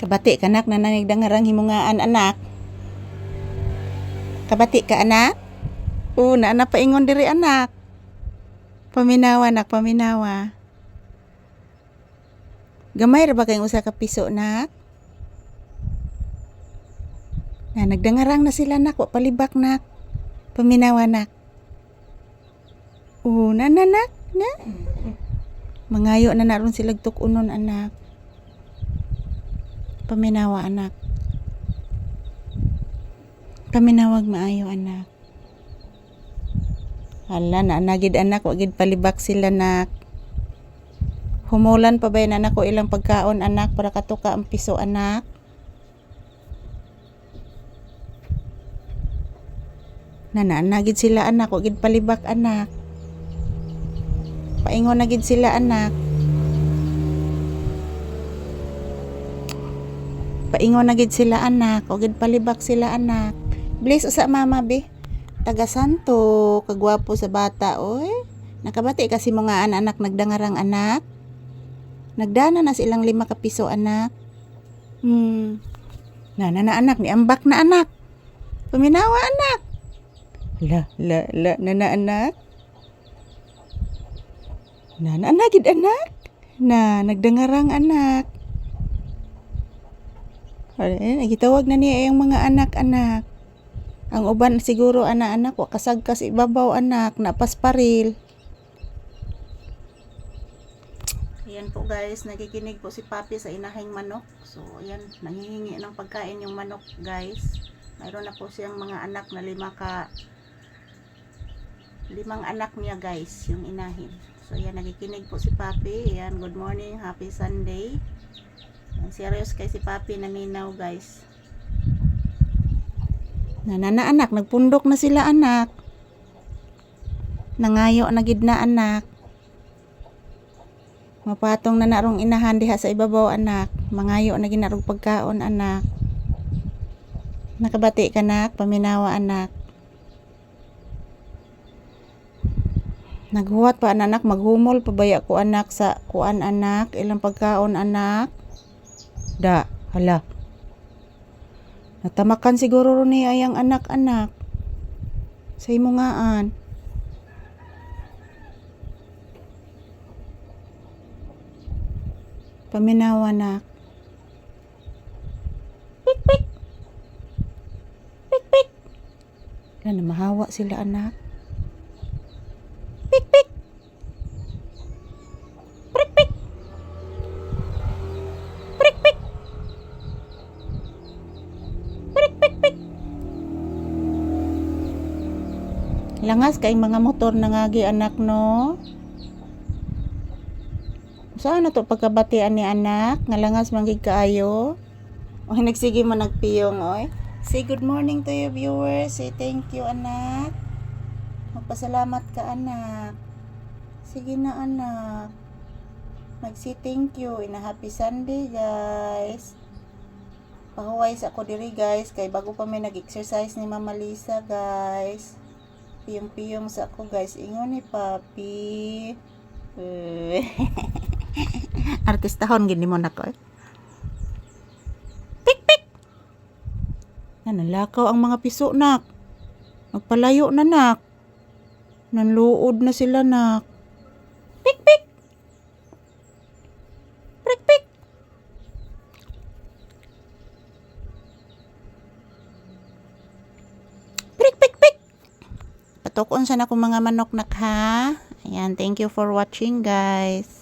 Kabati kanak na nangigdangarang himungaan anak. Kabati ka anak? Na paingon diri anak. Paminawa anak, paminawa. Gamay ra ba kayong usa ka piso nak? Na nagdangarang na sila nak, wa palibak nak. Paminawa nak. Nak. Na. Mangayo na naron sila tukunon anak. Paminawa anak. Paminawag maayo anak. Hala na nagid anak, wa gid palibak sila nak. Humulan pa ba yan anak ko ilang pagkaon anak para katuka ang piso anak? Nagid sila anak, wa gid palibak anak. Paingon na gid sila anak. Paingon na gid sila anak, wa gid palibak sila anak. Bless usa mama be. Taga santo, kagwapo sa bata oy. Nakabati kasi mga anak nagdangarang anak. Nagdana na silang 5 ka piso anak. Na anak ni ambak na anak. Paminawa anak. La na anak. Na gid anak. Na nagdangarang anak. Nagitawag na niya yung mga anak-anak. Ang uban siguro anak-anak wa kasagkas ibabaw anak, napasparil. Ayan po guys, nakikinig po si Papi sa inahing manok. So ayan, nangihingi ng pagkain yung manok guys. Mayroon na po siyang mga anak na 5 anak niya guys, yung inahin. So ayan, nakikinig po si Papi. Ayan, good morning, happy Sunday. Serious kay si Papi naminaw guys. Anak, nagpundok na sila anak. Nangayo na gid na anak. Mapatong na narong inahan diha sa ibabaw anak. Mangayo na gid narong pagkaon anak. Nakabati ka nak, paminawa anak. Naghuwat pa anak, maghumol pabaya ko anak sa kuan anak, ilang pagkaon anak. Da, hala. Natamakan siguro ron ni ayang anak-anak. Sa imungaan. Paminawa anak. Pik. Pik. Wala na mahawa sila anak. Pik. Prik. Langas kay mga motor nangagi anak no. Saan na to pagkabatian ni anak? Nga langas manggig kaayo. O nagsige mo nagpiyong oy. Say good morning to your viewers. Say thank you anak. Magpasalamat ka anak. Sige na anak. Mag-say thank you. In a happy Sunday guys. Pahuway sa ako diri guys. Kay bago pa may nag-exercise ni Mama Lisa guys. Piyong sa ako guys. Ingon ni Papi. Artistahon gini mo na ko. Pik. Nanalakaw ang mga piso nak. Magpalayo na nak. Nanluod na sila nak. Pik. Prik. Patukon sana ko mga manok nak ha. Ayan, thank you for watching guys.